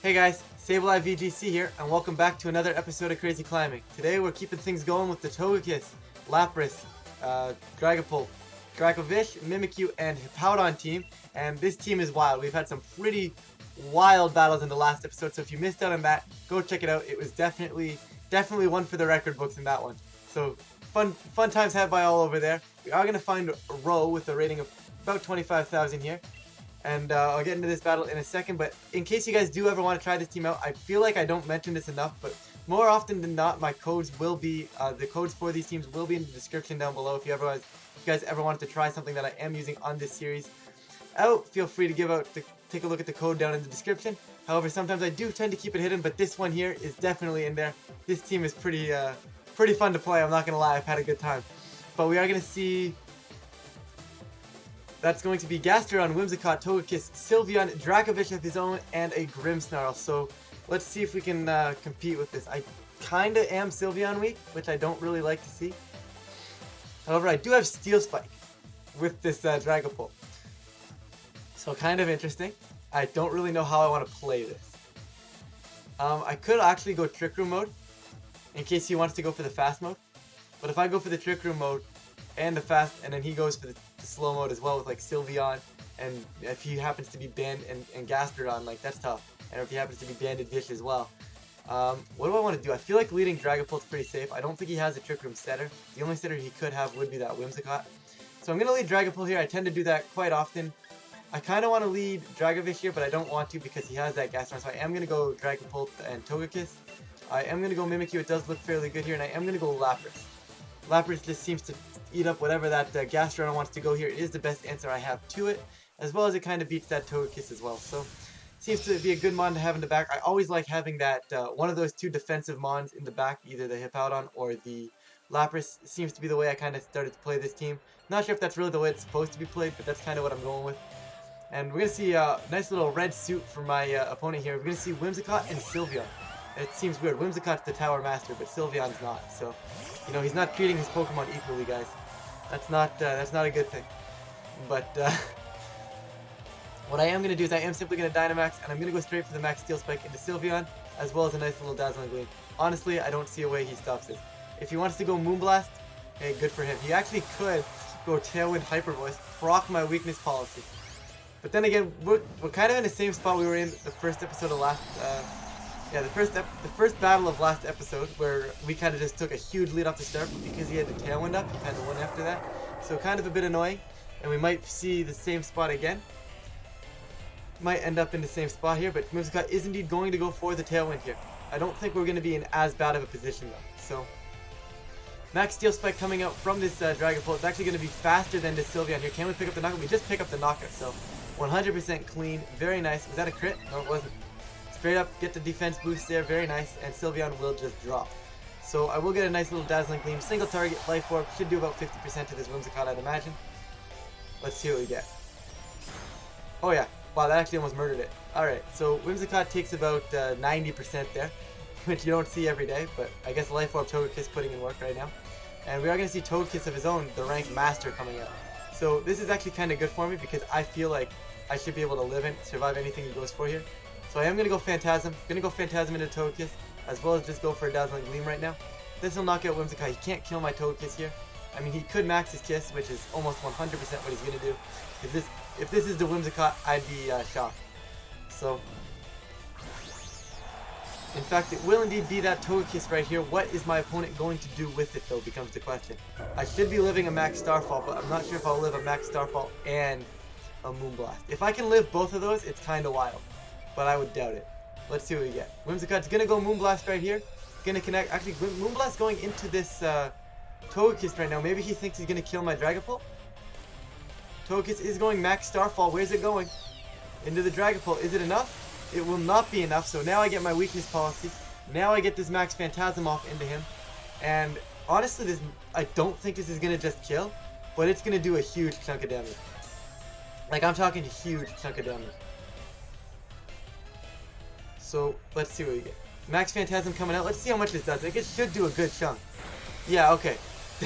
Hey guys, Sableye VGC here, and welcome back to another episode of Crazy Climbing. Today we're keeping things going with the Togekiss, Lapras, Dragapult, Dracovish, Mimikyu, and Hippowdon team, and this team is wild. We've had some pretty wild battles in the last episode, so if you missed out on that, go check it out. It was definitely one for the record books in that one. So fun times had by all over there. We are going to find a row with a rating of about 25,000 here. And I'll get into this battle in a second, but in case you guys do ever want to try this team out, I feel like I don't mention this enough, but more often than not, my codes will be, the codes for these teams will be in the description down below. If you guys ever wanted to try something that I am using on this series out, feel free to take a look at the code down in the description. However, sometimes I do tend to keep it hidden, but this one here is definitely in there. This team is pretty fun to play, I'm not going to lie, I've had a good time. But we are going to see... That's going to be Gastrodon, Whimsicott, Togekiss, Sylveon, Dracovish of his own, and a Grimmsnarl. So let's see if we can compete with this. I kind of am Sylveon weak, which I don't really like to see. However, I do have Steel Spike with this Dragapult. So kind of interesting. I don't really know how I want to play this. I could actually go Trick Room mode, in case he wants to go for the fast mode. But if I go for the Trick Room mode, and the fast, and then he goes for the slow mode as well with like Sylveon, and if he happens to be banned and Gastrodon, like that's tough. And if he happens to be banded Dish as well. What do I want to do? I feel like leading Dragapult's pretty safe. I don't think he has a Trick Room setter. The only setter he could have would be that Whimsicott. So I'm going to lead Dragapult here. I tend to do that quite often. I kind of want to lead Dracovish here, but I don't want to because he has that Gastrodon. So I am going to go Dragapult and Togekiss. I am going to go Mimikyu. It does look fairly good here, and I am going to go Lapras. Lapras just seems to eat up whatever that Gastrodon wants to go here. It is the best answer I have to it, as well as it kind of beats that Togekiss as well. So, seems to be a good mon to have in the back. I always like having that one of those two defensive mons in the back, either the Hippowdon or the Lapras. Seems to be the way I kind of started to play this team. Not sure if that's really the way it's supposed to be played, but that's kind of what I'm going with. And we're going to see a nice little red suit for my opponent here. We're going to see Whimsicott and Sylveon. It seems weird. Whimsicott's the Tower Master, but Sylveon's not. So, you know, he's not treating his Pokemon equally, guys. That's not a good thing. But what I am going to do is I am simply going to Dynamax, and I'm going to go straight for the Max Steel Spike into Sylveon, as well as a nice little Dazzling Gleam. Honestly, I don't see a way he stops it. If he wants to go Moonblast, hey, good for him. He actually could go Tailwind Hyper Voice, proc my weakness policy. But then again, we're kind of in the same spot we were in the first episode of last... the first battle of last episode, where we kind of just took a huge lead off the start, but because he had the Tailwind up, he kind of won after that. So kind of a bit annoying, and we might see the same spot again. Might end up in the same spot here, but Whimsicott is indeed going to go for the Tailwind here. I don't think we're going to be in as bad of a position though. So, Max Steel Spike coming out from this Dragapult is actually going to be faster than this Sylveon here. Can we pick up the knockout? We just pick up the knockout, so 100% clean. Very nice. Was that a crit? No, it wasn't. Straight up, get the defense boost there, very nice, and Sylveon will just drop. So I will get a nice little Dazzling Gleam, single target, Life Orb, should do about 50% to this Whimsicott, I'd imagine. Let's see what we get. Oh yeah, wow, that actually almost murdered it. Alright, so Whimsicott takes about 90% there, which you don't see every day, but I guess Life Orb Togekiss putting in work right now. And we are going to see Togekiss of his own, the ranked master, coming out. So this is actually kind of good for me, because I feel like I should be able to live and survive anything he goes for here. So I am going to go Phantasm. Going to go Phantasm into Togekiss, as well as just go for a Dazzling Gleam right now. This will knock out Whimsicott. He can't kill my Togekiss here. I mean, he could max his Kiss, which is almost 100% what he's going to do. If this is the Whimsicott, I'd be shocked. So, in fact, it will indeed be that Togekiss right here. What is my opponent going to do with it, though, becomes the question. I should be living a Max Starfall, but I'm not sure if I'll live a Max Starfall and a Moonblast. If I can live both of those, it's kind of wild. But I would doubt it. Let's see what we get. Whimsicott's gonna go Moonblast right here. Gonna connect. Actually, Moonblast going into this Togekiss right now. Maybe he thinks he's gonna kill my Dragapult. Togekiss is going Max Starfall. Where's it going? Into the Dragapult. Is it enough? It will not be enough. So now I get my weakness policy. Now I get this Max Phantasm off into him. And honestly, I don't think this is gonna just kill, but it's gonna do a huge chunk of damage. Like, I'm talking a huge chunk of damage. So, let's see what we get. Max Phantasm coming out. Let's see how much this does. I think it should do a good chunk. Yeah, okay.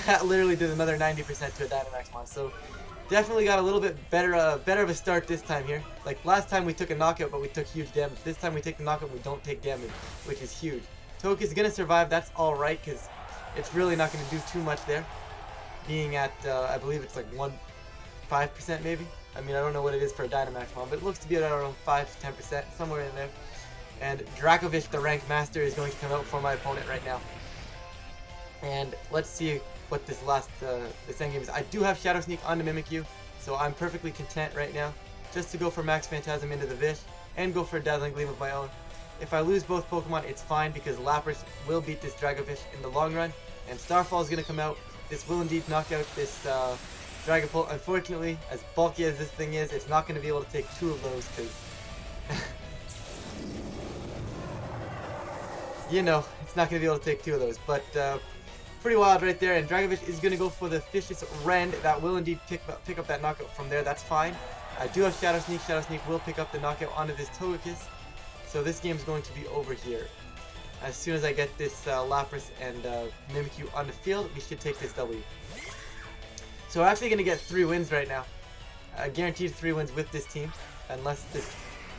That literally did another 90% to a Dynamax mon. So, Definitely got a little bit better of a start this time here. Like last time we took a knockout, but we took huge damage. This time we take the knockout, we don't take damage, which is huge. Togekiss is gonna survive. That's all right, because it's really not gonna do too much there. Being at, I believe it's like 5% maybe. I mean, I don't know what it is for a Dynamax mod, but it looks to be at around 5 to 10%, somewhere in there. And Dracovish, the Rank Master, is going to come out for my opponent right now. And let's see what this this endgame is. I do have Shadow Sneak on the Mimikyu, so I'm perfectly content right now just to go for Max Phantasm into the Vish and go for a Dazzling Gleam of my own. If I lose both Pokemon, it's fine because Lapras will beat this Dracovish in the long run, and Starfall is going to come out. This will indeed knock out this Dragapult. Unfortunately, as bulky as this thing is, it's not going to be able to take 2 of those because you know, it's not going to be able to take 2 of those, but pretty wild right there, and Dracovish is going to go for the Vicious Rend. That will indeed pick up that knockout from there. That's fine. I do have Shadow Sneak. Shadow Sneak will pick up the knockout onto this Togekiss. So this game is going to be over here. As soon as I get this Lapras and Mimikyu on the field, we should take this W. So we're actually going to get 3 wins right now. Guaranteed 3 wins with this team, unless this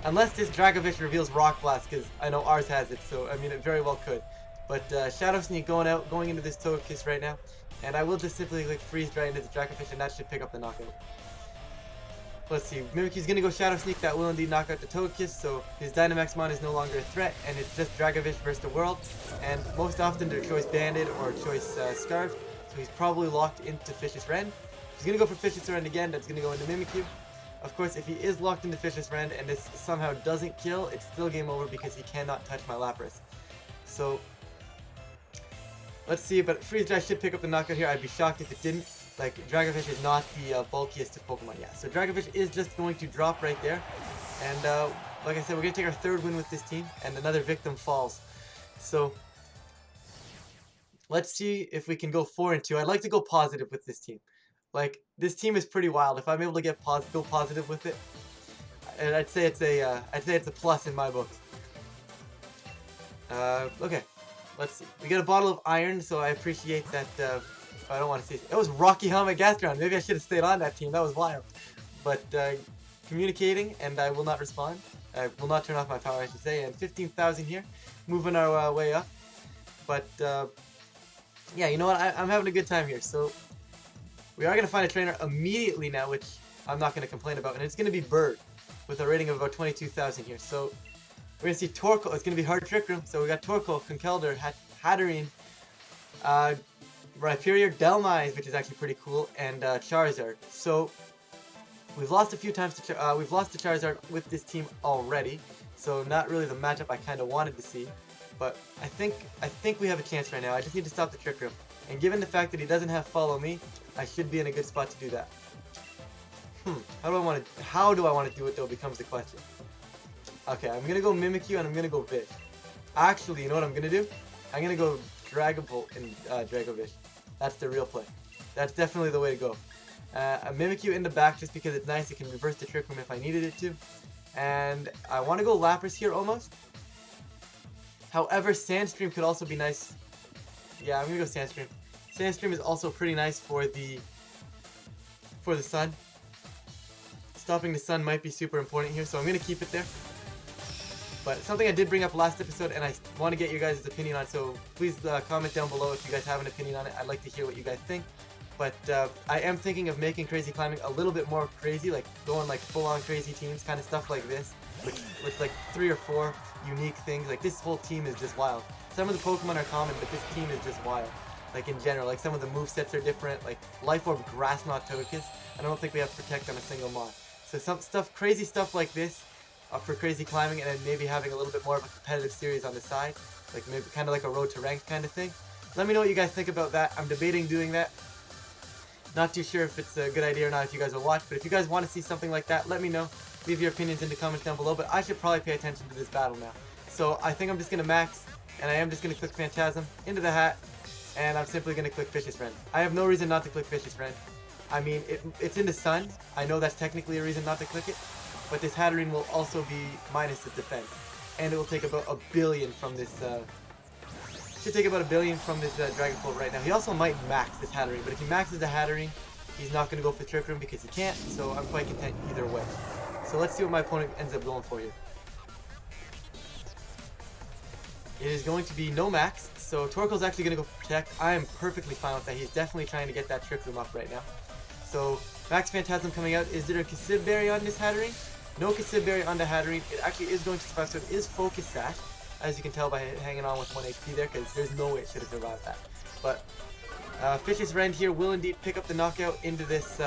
Dracovish reveals Rock Blast, because I know ours has it, so I mean it very well could. But Shadow Sneak going into this Togekiss right now, and I will just simply click Freeze Dry into the Dracovish, and that should pick up the knockout. Let's see, Mimikyu's gonna go Shadow Sneak. That will indeed knock out the Togekiss, so his Dynamax Mon is no longer a threat, and it's just Dracovish versus the world. And most often they're choice Banded or choice Scarf, so he's probably locked into Vicious Rend. He's gonna go for Vicious Rend again. That's gonna go into Mimikyu. Of course, if he is locked into Vicious Rend and this somehow doesn't kill, it's still game over because he cannot touch my Lapras. So let's see, but Freeze Dry should pick up the knockout here. I'd be shocked if it didn't. Like, Dracovish is not the bulkiest of Pokemon. Yeah, so Dracovish is just going to drop right there. And like I said, we're going to take our 3rd win with this team, and another victim falls. So let's see if we can go 4-2. I'd like to go positive with this team. Like, this team is pretty wild. If I'm able to get go positive with it, and I'd say it's a plus in my books. Okay. Let's see. We got a bottle of iron, so I appreciate that. I don't want to see it. That was Rocky Helmet Gastron. Maybe I should have stayed on that team. That was wild. But communicating, and I will not respond. I will not turn off my power, I should say. And 15,000 here, moving our way up. But yeah, you know what? I'm having a good time here. So we are going to find a trainer immediately now, which I'm not going to complain about, and it's going to be Bird with a rating of about 22,000 here. So we're going to see Torkoal. It's going to be Hard Trick Room. So we got Torkoal, Conkeldurr, Hatterene, Rhyperior, Delmise, which is actually pretty cool, and Charizard. So we've lost a few times to we've lost to Charizard with this team already. So not really the matchup I kind of wanted to see. But I think we have a chance right now. I just need to stop the Trick Room. And given the fact that he doesn't have Follow Me, I should be in a good spot to do that. How do I want to do it though becomes the question. Okay, I'm gonna go Mimikyu and I'm gonna go Vish. Actually, you know what I'm gonna do? I'm gonna go Dragapult and Dracovish. That's the real play. That's definitely the way to go. A Mimikyu in the back just because it's nice. It can reverse the Trick Room if I needed it to. And I want to go Lapras here almost. However, Sandstream could also be nice. Yeah, I'm gonna go Sandstream. Sandstream is also pretty nice for the sun. Stopping the sun might be super important here, so I'm gonna keep it there. But something I did bring up last episode, and I want to get your guys' opinion on, so please comment down below if you guys have an opinion on it. I'd like to hear what you guys think. But I am thinking of making Crazy Climbing a little bit more crazy, like going like full-on crazy teams, kind of stuff like this, with like 3 or 4 unique things. Like this whole team is just wild. Some of the Pokemon are common, but this team is just wild. Like in general, like some of the movesets are different. Like Life Orb, Grass Knot, Togekiss. I don't think we have Protect on a single mod. So some stuff, crazy stuff like this. For Crazy Climbing, and then maybe having a little bit more of a competitive series on the side, like maybe kind of like a Road to Rank kind of thing. Let me know what you guys think about that. I'm debating doing that. Not too sure if it's a good idea or not if you guys will watch, but if you guys want to see something like that, let me know. Leave your opinions in the comments down below, but I should probably pay attention to this battle now. So I think I'm just going to max, and I am just going to click Phantasm into the hat, and I'm simply going to click Vicious Rend. I have no reason not to click Vicious Rend. I mean, it's in the sun. I know that's technically a reason not to click it. But this Hatterene will also be minus its defense. And it will take about 1 billion from this, should take about 1 billion from this Dragapult right now. He also might max this Hatterene, but if he maxes the Hatterene, he's not going to go for Trick Room because he can't, so I'm quite content either way. So let's see what my opponent ends up going for here. It is going to be no max, so Torkoal's actually going to go for Protect. I am perfectly fine with that. He's definitely trying to get that Trick Room up right now. So, Max Phantasm coming out. Is there a Cassib Berry on this Hatterene? No Cassib Berry on the Hatterene. It actually is going to survive, so it is Focus Sash, as you can tell by hanging on with 1 HP there, because there's no way it should have survived that. But, Vicious Rend here will indeed pick up the knockout into this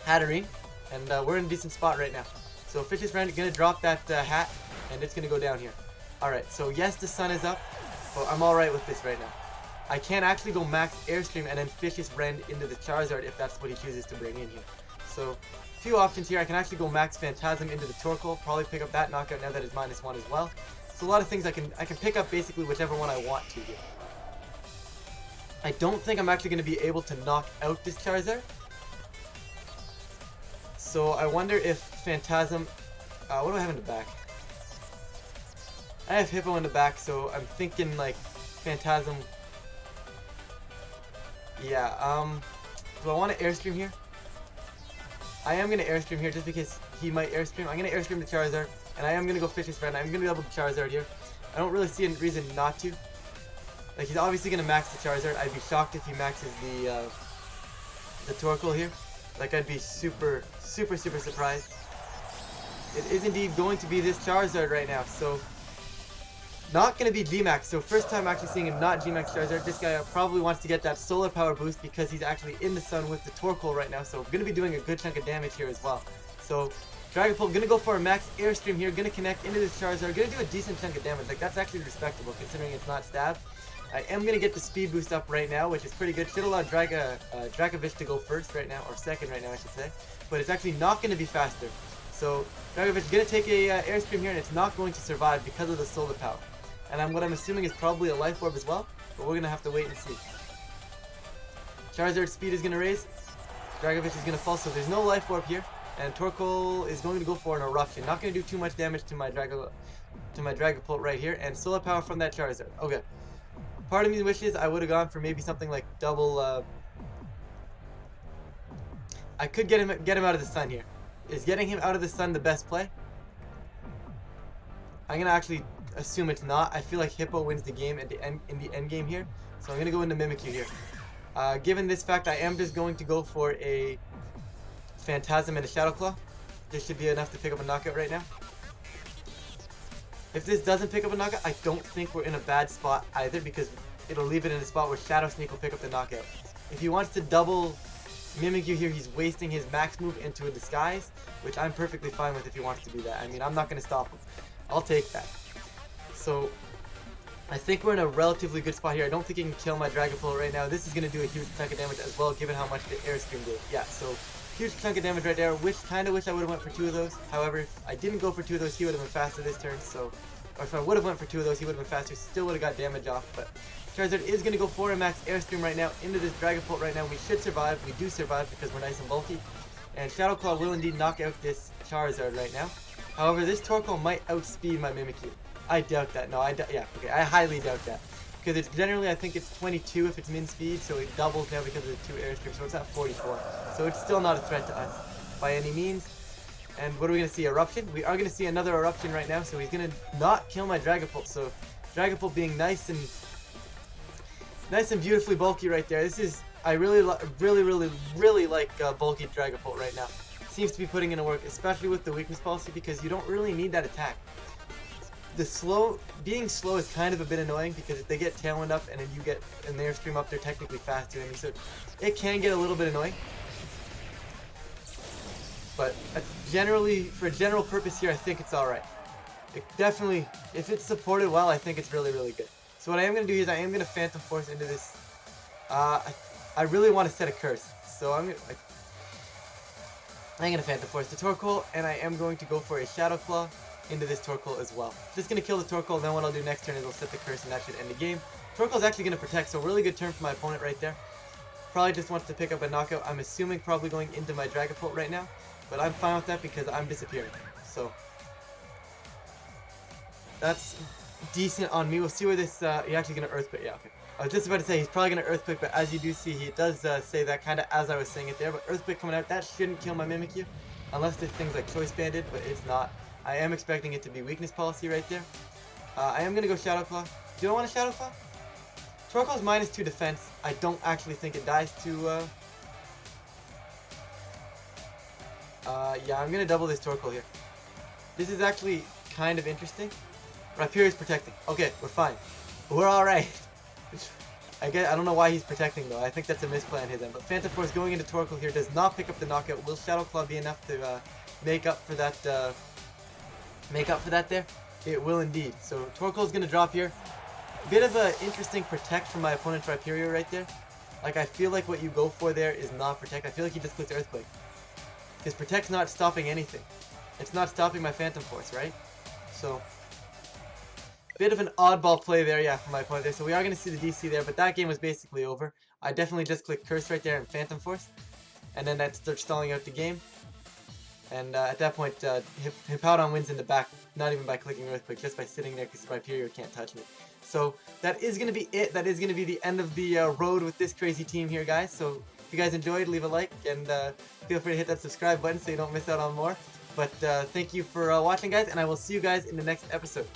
Hatterene, and we're in a decent spot right now. So, Vicious Rend is going to drop that hat, and it's going to go down here. Alright, so yes, the sun is up, but I'm alright with this right now. I can actually go max Airstream and then Vicious Rend into the Charizard if that's what he chooses to bring in here. So, few options here. I can actually go max Phantasm into the Torkoal, probably pick up that knockout now that it's -1 as well. So a lot of things I can pick up basically whichever one I want to here. I don't think I'm actually going to be able to knock out this Charizard. So I wonder if Phantasm... what do I have in the back? I have Hippo in the back, so I'm thinking like Phantasm... Yeah, do I want to Airstream here? I am going to Airstream here just because he might Airstream. I'm going to Airstream the Charizard, and I am going to go Vicious Rend. I'm going to double the Charizard here. I don't really see a reason not to. Like, he's obviously going to max the Charizard. I'd be shocked if he maxes the Torkoal here. Like, I'd be super surprised. It is indeed going to be this Charizard right now, so... Not going to be G-Max, so first time actually seeing him not G-Max Charizard. This guy probably wants to get that solar power boost because he's actually in the sun with the Torkoal right now, so going to be doing a good chunk of damage here as well. So, Dragapult going to go for a max Airstream here, going to connect into this Charizard, going to do a decent chunk of damage. Like, that's actually respectable considering it's not stab. I am going to get the speed boost up right now, which is pretty good. Should allow Dracovish to go first right now, or second right now I should say. But it's actually not going to be faster. So, Dracovish is going to take a Airstream here, and it's not going to survive because of the solar power. And what I'm assuming is probably a Life Orb as well, but we're going to have to wait and see. Charizard's speed is going to raise, Dracovish is going to fall, so there's no Life Orb here, and Torkoal is going to go for an Eruption. Not going to do too much damage to my Dragapult right here, and Solar Power from that Charizard. Okay. Part of me wishes I would have gone for maybe something like double, I could get him out of the sun here. Is getting him out of the sun the best play? I'm going to actually... assume it's not. I feel like Hippo wins the game in the end game here, so I'm gonna go into Mimikyu here. Given this fact, I am just going to go for a Phantasm and a Shadow Claw. This should be enough to pick up a knockout right now. If this doesn't pick up a knockout, I don't think we're in a bad spot either, because it'll leave it in a spot where Shadow Sneak will pick up the knockout. If he wants to double Mimikyu here, he's wasting his max move into a Disguise, which I'm perfectly fine with if he wants to do that. I mean, I'm not gonna stop him. I'll take that. So, I think we're in a relatively good spot here. I don't think he can kill my Dragapult right now. This is going to do a huge chunk of damage as well, given how much the Airstream did. Yeah, so, huge chunk of damage right there. Kind of wish I would have went for 2 of those. However, if I didn't go for 2 of those, he would have been faster this turn. So, or if I would have went for 2 of those, he would have been faster. Still would have got damage off. But Charizard is going to go for a max Airstream right now into this Dragapult right now. We should survive. We do survive because we're nice and bulky. And Shadow Claw will indeed knock out this Charizard right now. However, this Torkoal might outspeed my Mimikyu. I doubt that. No, yeah, okay, I highly doubt that. Because it's generally, I think it's 22 if it's min speed, so it doubles now because of the 2 Airstreams, so it's at 44. So it's still not a threat to us by any means. And what are we going to see? Eruption? We are going to see another Eruption right now, so he's going to not kill my Dragapult. So Dragapult being nice and beautifully bulky right there. This is, I really like bulky Dragapult right now. Seems to be putting in a work, especially with the weakness policy, because you don't really need that attack. Being slow is kind of a bit annoying because if they get Tailwind up and then you get an Airstream up, they're technically faster than you, so it can get a little bit annoying. But generally, for general purpose here, I think it's alright. It definitely, if it's supported well, I think it's really good. So what I am going to do is I am going to Phantom Force into this. I really want to set a curse, so I'm going to Phantom Force the Torkoal, and I am going to go for a Shadow Claw into this Torkoal as well. Just going to kill the Torkoal, and then what I'll do next turn is I'll set the curse, and that should end the game. Torkoal's actually going to protect, so really good turn for my opponent right there. Probably just wants to pick up a knockout. I'm assuming probably going into my Dragapult right now, but I'm fine with that because I'm disappearing. So, that's decent on me. We'll see where this, you're actually going to Earthquake, yeah, okay. I was just about to say he's probably going to Earthquake, but as you do see, he does say that kind of as I was saying it there. But Earthquake coming out, that shouldn't kill my Mimikyu. Unless there's things like Choice Banded, but it's not. I am expecting it to be Weakness Policy right there. I am going to go Shadow Claw. Do I want a Shadow Claw? Torkoal's -2 defense. I don't actually think it dies to... yeah, I'm going to double this Torkoal here. This is actually kind of interesting. Rhyperior's protecting. Okay, we're fine. We're alright. I don't know why he's protecting though. I think that's a misplay on his end. But Phantom Force going into Torkoal here does not pick up the knockout. Will Shadow Claw be enough to make up for that there? It will indeed. So Torkoal's gonna drop here. Bit of a interesting protect from my opponent's Rhyperior right there. Like I feel like what you go for there is not protect. I feel like he just clicked Earthquake. Because protect's not stopping anything. It's not stopping my Phantom Force, right? So bit of an oddball play there, yeah, from my opponent there. So we are going to see the DC there, but that game was basically over. I definitely just clicked Curse right there and Phantom Force. And then that starts stalling out the game. And at that point, Hippowdon wins in the back, not even by clicking Earthquake, just by sitting there because Rhyperior can't touch me. So that is going to be it. That is going to be the end of the road with this crazy team here, guys. So if you guys enjoyed, leave a like, and feel free to hit that subscribe button so you don't miss out on more. But thank you for watching, guys, and I will see you guys in the next episode.